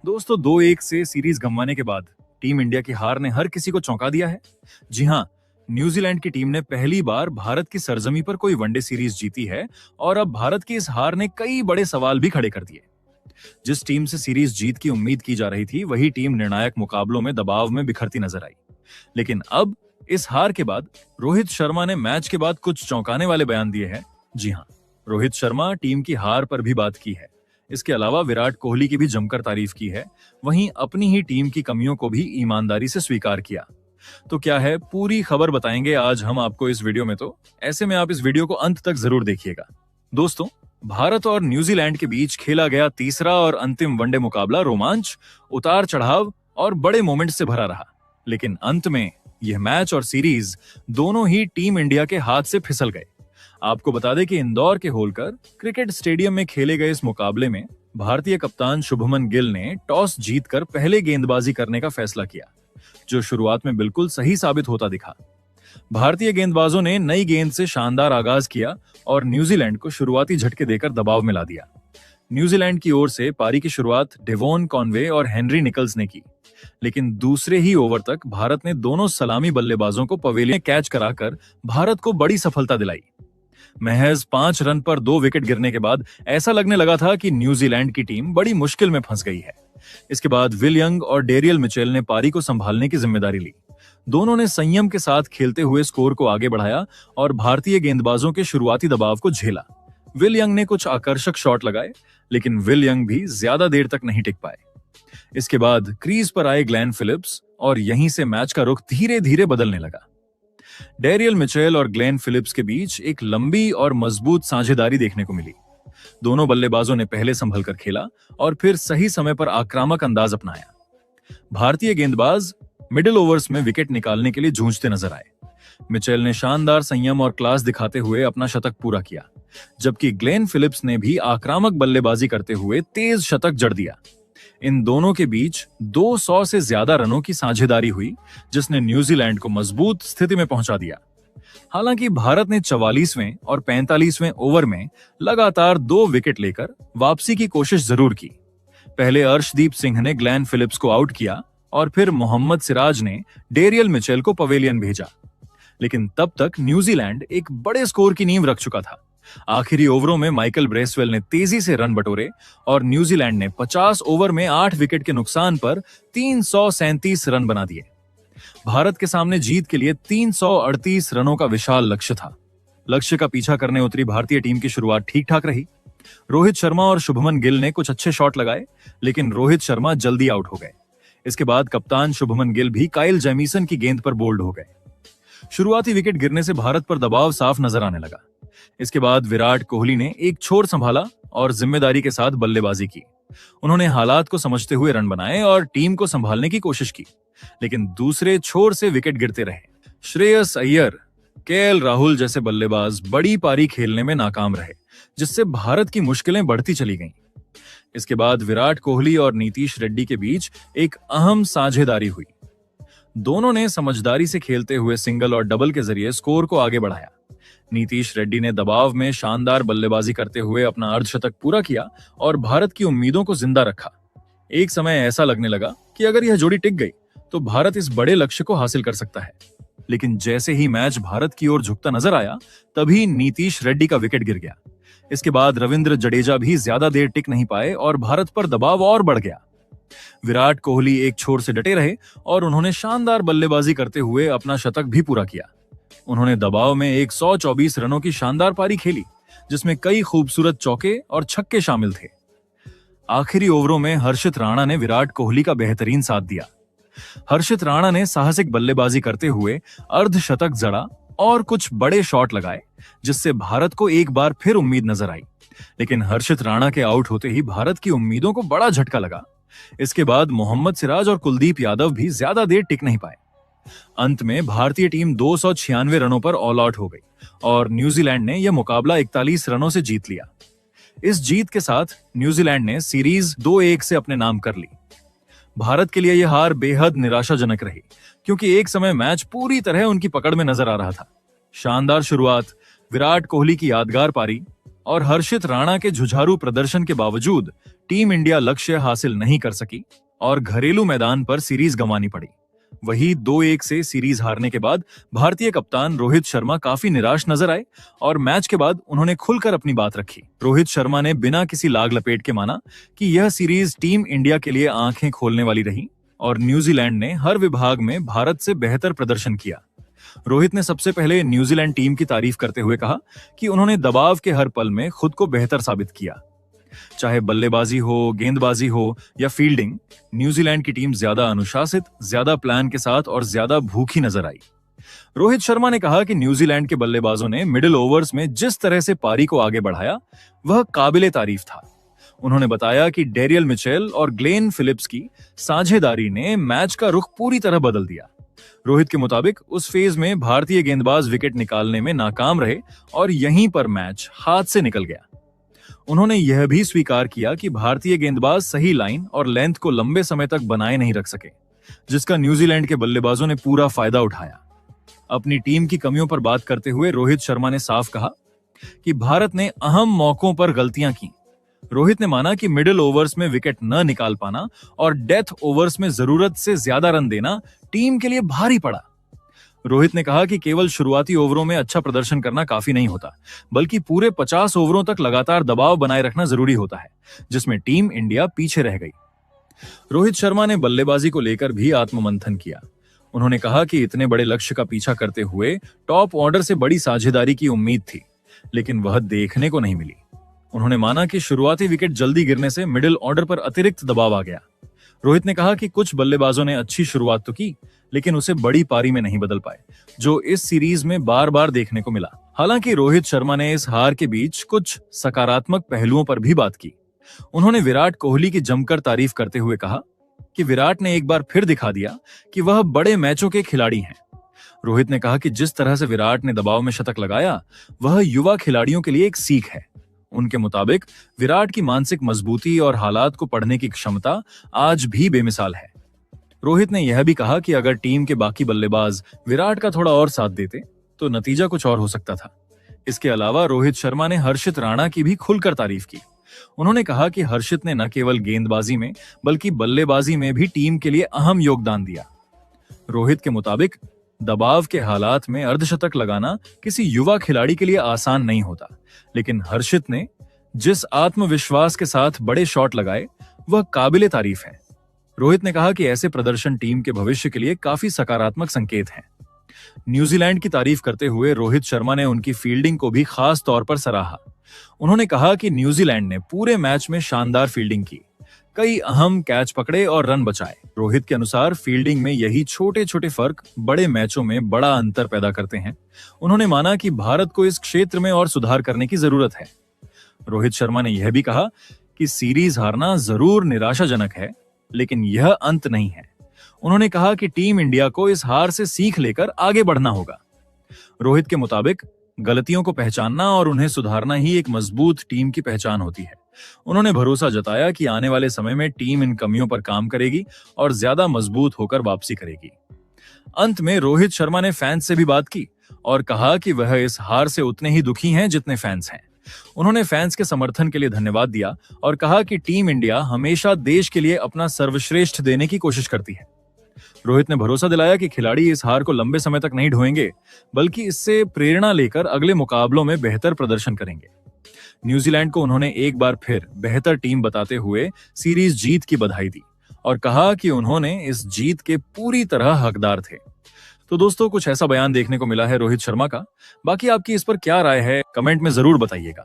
दोस्तों 2-1 से सीरीज गंवाने के बाद टीम इंडिया की हार ने हर किसी को चौंका दिया है। जी हां, न्यूजीलैंड की टीम ने पहली बार भारत की सरजमी पर कोई वनडे सीरीज जीती है और अब भारत की इस हार ने कई बड़े सवाल भी खड़े कर दिए। जिस टीम से सीरीज जीत की उम्मीद की जा रही थी, वही टीम निर्णायक मुकाबलों में दबाव में बिखरती नजर आई। लेकिन अब इस हार के बाद रोहित शर्मा ने मैच के बाद कुछ चौंकाने वाले बयान दिए हैं। जी हां, रोहित शर्मा टीम की हार पर भी बात की है। इसके अलावा विराट कोहली की भी जमकर तारीफ की है। वहीं अपनी ही टीम की कमियों को भी ईमानदारी से स्वीकार किया। तो क्या है, पूरी खबर बताएंगे आज हम आपको इस वीडियो में। तो ऐसे में आप इस वीडियो को अंत तक जरूर देखिएगा। दोस्तों, भारत और न्यूजीलैंड के बीच खेला गया तीसरा और अंतिम वनडे मुकाबला रोमांच, उतार चढ़ाव और बड़े मोमेंट से भरा रहा। लेकिन अंत में यह मैच और सीरीज दोनों ही टीम इंडिया के हाथ से फिसल गए। आपको बता दें कि इंदौर के होलकर क्रिकेट स्टेडियम में खेले गए इस मुकाबले में भारतीय कप्तान शुभमन गिल ने टॉस जीतकर पहले गेंदबाजी करने का फैसला किया, जो शुरुआत में बिल्कुल सही साबित होता दिखा। भारतीय गेंदबाजों ने नई गेंद से शानदार आगाज किया और न्यूजीलैंड को शुरुआती झटके देकर दबाव में ला दिया। न्यूजीलैंड की ओर से पारी की शुरुआत डेवॉन कॉनवे और हेनरी निकल्स ने की, लेकिन दूसरे ही ओवर तक भारत ने दोनों सलामी बल्लेबाजों को पवेलियन में कैच कराकर भारत को बड़ी सफलता दिलाई। महज 5 रन पर 2 विकेट गिरने के बाद ऐसा लगने लगा था कि न्यूजीलैंड की टीम बड़ी मुश्किल में फंस गई है। इसके बाद विल यंग और डेरियल मिचेल ने पारी को संभालने की जिम्मेदारी ली। दोनों ने संयम के साथ खेलते हुए स्कोर को आगे बढ़ाया और भारतीय गेंदबाजों के शुरुआती दबाव को झेला। विल यंग ने कुछ आकर्षक शॉट लगाए, लेकिन विल यंग भी ज्यादा देर तक नहीं टिक पाए। इसके बाद क्रीज पर आए ग्लेन फिलिप्स और यहीं से मैच का रुख धीरे धीरे बदलने लगा। डेरियल मिचेल और ग्लेन फिलिप्स के बीच एक लंबी और मजबूत साझेदारी देखने को मिली। दोनों बल्लेबाजों ने पहले संभल कर खेला और फिर सही समय पर आक्रामक अंदाज अपनाया। भारतीय गेंदबाज मिडिल ओवर्स में विकेट निकालने के लिए जूझते नजर आए। मिचेल ने शानदार संयम और क्लास दिखाते हुए अपना शतक पूरा किया, जबकि ग्लेन फिलिप्स ने भी आक्रामक बल्लेबाजी करते हुए तेज शतक जड़ दिया। इन दोनों के बीच 200 से ज्यादा रनों की साझेदारी हुई, जिसने न्यूजीलैंड को मजबूत स्थिति में पहुंचा दिया। हालांकि भारत ने 44वें और 45वें ओवर में लगातार 2 विकेट लेकर वापसी की कोशिश जरूर की। पहले अर्शदीप सिंह ने ग्लेन फिलिप्स को आउट किया और फिर मोहम्मद सिराज ने डेरियल मिचेल को पवेलियन भेजा। लेकिन तब तक न्यूजीलैंड एक बड़े स्कोर की नींव रख चुका था। आखिरी ओवरों में माइकल ब्रेसवेल ने तेजी से रन बटोरे और न्यूजीलैंड ने 50 ओवर में 8 विकेट के नुकसान पर 337 रन बना दिए। भारत के सामने जीत के लिए 338 रनों का विशाल लक्ष्य था। लक्ष्य का पीछा करने उतरी भारतीय टीम की शुरुआत ठीक ठाक रही। रोहित शर्मा और शुभमन गिल ने कुछ अच्छे शॉट लगाए, लेकिन रोहित शर्मा जल्दी आउट हो गए। इसके बाद कप्तान शुभमन गिल भी काइल जेमिसन की गेंद पर बोल्ड हो गए। शुरुआती विकेट गिरने से भारत पर दबाव साफ नजर आने लगा। इसके बाद विराट कोहली ने एक छोर संभाला और जिम्मेदारी के साथ बल्लेबाजी की। उन्होंने हालात को समझते हुए रन बनाए और टीम को संभालने की कोशिश की, लेकिन दूसरे छोर से विकेट गिरते रहे। श्रेयस अय्यर, केएल राहुल जैसे बल्लेबाज बड़ी पारी खेलने में नाकाम रहे, जिससे भारत की मुश्किलें बढ़ती चली गईं। इसके बाद विराट कोहली और नीतीश रेड्डी के बीच एक अहम साझेदारी हुई। दोनों ने समझदारी से खेलते हुए सिंगल और डबल के जरिए स्कोर को आगे बढ़ाया। नीतीश रेड्डी ने दबाव में शानदार बल्लेबाजी करते हुए अपना अर्धशतक पूरा किया और भारत की उम्मीदों को जिंदा रखा। एक समय ऐसा लगने लगा कि अगर यह जोड़ी टिक गई तो भारत इस बड़े लक्ष्य को हासिल कर सकता है। लेकिन जैसे ही मैच भारत की ओर झुकता नजर आया, तभी नीतीश रेड्डी का विकेट गिर गया। इसके बाद रविंद्र जडेजा भी ज्यादा देर टिक नहीं पाए और भारत पर दबाव और बढ़ गया। विराट कोहली एक छोर से डटे रहे और उन्होंने शानदार बल्लेबाजी करते हुए अपना शतक भी पूरा किया। उन्होंने दबाव में 124 रनों की शानदार पारी खेली, जिसमें कई खूबसूरत चौके और छक्के शामिल थे। आखिरी ओवरों में हर्षित राणा ने विराट कोहली का बेहतरीन साथ दिया। हर्षित राणा ने साहसिक बल्लेबाजी करते हुए अर्धशतक जड़ा और कुछ बड़े शॉट लगाए, जिससे भारत को एक बार फिर उम्मीद नजर आई। लेकिन हर्षित राणा के आउट होते ही भारत की उम्मीदों को बड़ा झटका लगा। इसके बाद मोहम्मद सिराज और कुलदीप यादव भी ज्यादा देर टिक नहीं पाए। अंत में भारतीय टीम 296 रनों पर ऑल आउट हो गई और न्यूजीलैंड ने यह मुकाबला 41 रनों से जीत लिया। इस जीत के साथ न्यूजीलैंड ने सीरीज 2-1 से अपने नाम कर ली। भारत के लिए यह हार बेहद निराशाजनक रही, क्योंकि एक समय मैच पूरी तरह उनकी पकड़ में नजर आ रहा था। शानदार शुरुआत, विराट कोहली की यादगार पारी और हर्षित राणा के जुझारू प्रदर्शन के बावजूद टीम इंडिया लक्ष्य हासिल नहीं कर सकी और घरेलू मैदान पर सीरीज गंवानी पड़ी। वही 2-1 से सीरीज हारने के बाद भारतीय कप्तान रोहित शर्मा काफी निराश नजर आए और मैच के बाद उन्होंने खुलकर अपनी बात रखी। रोहित शर्मा ने बिना किसी लाग लपेट के माना कि यह सीरीज टीम इंडिया के लिए आंखें खोलने वाली रही और न्यूजीलैंड ने हर विभाग में भारत से बेहतर प्रदर्शन किया। रोहित ने सबसे पहले न्यूजीलैंड टीम की तारीफ करते हुए कहा कि उन्होंने दबाव के हर पल में खुद को बेहतर साबित किया। चाहे बल्लेबाजी हो, गेंदबाजी हो या फील्डिंग, न्यूजीलैंड की टीम ज्यादा अनुशासित, ज्यादा प्लान के साथ और ज्यादा भूखी नजर आई। रोहित शर्मा ने कहा कि न्यूजीलैंड के बल्लेबाजों ने मिडिल ओवर्स में जिस तरह से पारी को आगे बढ़ाया वह काबिले तारीफ था। उन्होंने बताया कि डेरियल मिचेल और ग्लेन फिलिप्स की साझेदारी ने मैच का रुख पूरी तरह बदल दिया। रोहित के मुताबिक उस फेज में भारतीय गेंदबाज विकेट निकालने में नाकाम रहे और यहीं पर मैच हाथ से निकल गया। उन्होंने यह भी स्वीकार किया कि भारतीय गेंदबाज सही लाइन और लेंथ को लंबे समय तक बनाए नहीं रख सके, जिसका न्यूजीलैंड के बल्लेबाजों ने पूरा फायदा उठाया। अपनी टीम की कमियों पर बात करते हुए रोहित शर्मा ने साफ कहा कि भारत ने अहम मौकों पर गलतियां की। रोहित ने माना कि मिडिल ओवर्स में विकेट न निकाल पाना और डेथ ओवर्स में जरूरत से ज्यादा रन देना टीम के लिए भारी पड़ा। रोहित ने कहा कि केवल शुरुआती ओवरों में अच्छा प्रदर्शन करना काफी नहीं होता, बल्कि पूरे 50 ओवरों तक लगातार दबाव बनाए रखना जरूरी होता है, जिसमें टीम इंडिया पीछे रह गई। रोहित शर्मा ने बल्लेबाजी को लेकर भी आत्ममंथन किया। उन्होंने कहा कि इतने बड़े लक्ष्य का पीछा करते हुए टॉप ऑर्डर से बड़ी साझेदारी की उम्मीद थी, लेकिन वह देखने को नहीं मिली। उन्होंने माना कि शुरुआती विकेट जल्दी गिरने से मिडिल ऑर्डर पर अतिरिक्त दबाव आ गया। रोहित ने कहा कि कुछ बल्लेबाजों ने अच्छी शुरुआत तो की, लेकिन उसे बड़ी पारी में नहीं बदल पाए, जो इस सीरीज में बार बार देखने को मिला। हालांकि रोहित शर्मा ने इस हार के बीच कुछ सकारात्मक पहलुओं पर भी बात की। उन्होंने विराट कोहली की जमकर तारीफ करते हुए कहा कि विराट ने एक बार फिर दिखा दिया कि वह बड़े मैचों के खिलाड़ी हैं। रोहित ने कहा कि जिस तरह से विराट ने दबाव में शतक लगाया, वह युवा खिलाड़ियों के लिए एक सीख है। उनके मुताबिक विराट की मानसिक मजबूती और हालात को पढ़ने की क्षमता आज भी बेमिसाल है। रोहित ने यह भी कहा कि अगर टीम के बाकी बल्लेबाज विराट का थोड़ा और साथ देते तो नतीजा कुछ और हो सकता था। इसके अलावा रोहित शर्मा ने हर्षित राणा की भी खुलकर तारीफ की। उन्होंने कहा कि हर्षित ने न केवल गेंदबाजी में बल्कि बल्लेबाजी में भी टीम के लिए अहम योगदान दिया। रोहित के मुताबिक दबाव के हालात में अर्धशतक लगाना किसी युवा खिलाड़ी के लिए आसान नहीं होता, लेकिन हर्षित ने जिस आत्मविश्वास के साथ बड़े शॉट लगाए वह काबिले तारीफ है। रोहित ने कहा कि ऐसे प्रदर्शन टीम के भविष्य के लिए काफी सकारात्मक संकेत हैं। न्यूजीलैंड की तारीफ करते हुए रोहित शर्मा ने उनकी फील्डिंग को भी खास तौर पर सराहा। उन्होंने कहा कि न्यूजीलैंड ने पूरे मैच में शानदार फील्डिंग की, कई अहम कैच पकड़े और रन बचाए। रोहित के अनुसार फील्डिंग में यही छोटे छोटे फर्क बड़े मैचों में बड़ा अंतर पैदा करते हैं। उन्होंने माना कि भारत को इस क्षेत्र में और सुधार करने की जरूरत है। रोहित शर्मा ने यह भी कहा कि सीरीज हारना जरूर निराशाजनक है, लेकिन यह अंत नहीं है। उन्होंने कहा कि टीम इंडिया को इस हार से सीख लेकर आगे बढ़ना होगा। रोहित के मुताबिक गलतियों को पहचानना और उन्हें सुधारना ही एक मजबूत टीम की पहचान होती है। उन्होंने भरोसा जताया कि आने वाले समय में टीम इन कमियों पर काम करेगी और ज्यादा मजबूत होकर वापसी करेगी। अंत में रोहित शर्मा ने फैंस से भी बात की और कहा कि वह इस हार से उतने ही दुखी हैं जितने फैंस हैं। उन्होंने फैंस के समर्थन के लिए धन्यवाद दिया और कहा कि टीम इंडिया हमेशा देश के लिए अपना सर्वश्रेष्ठ देने की कोशिश करती है। रोहित ने भरोसा दिलाया कि खिलाड़ी इस हार को लंबे समय तक नहीं ढोएंगे, बल्कि इससे प्रेरणा लेकर अगले मुकाबलों में बेहतर प्रदर्शन करेंगे। न्यूजीलैंड को उन्होंने एक बार फिर बेहतर टीम बताते हुए सीरीज जीत की बधाई दी और कहा कि उन्होंने इस जीत के पूरी तरह हकदार थे। तो दोस्तों, कुछ ऐसा बयान देखने को मिला है रोहित शर्मा का। बाकी आपकी इस पर क्या राय है, कमेंट में जरूर बताइएगा।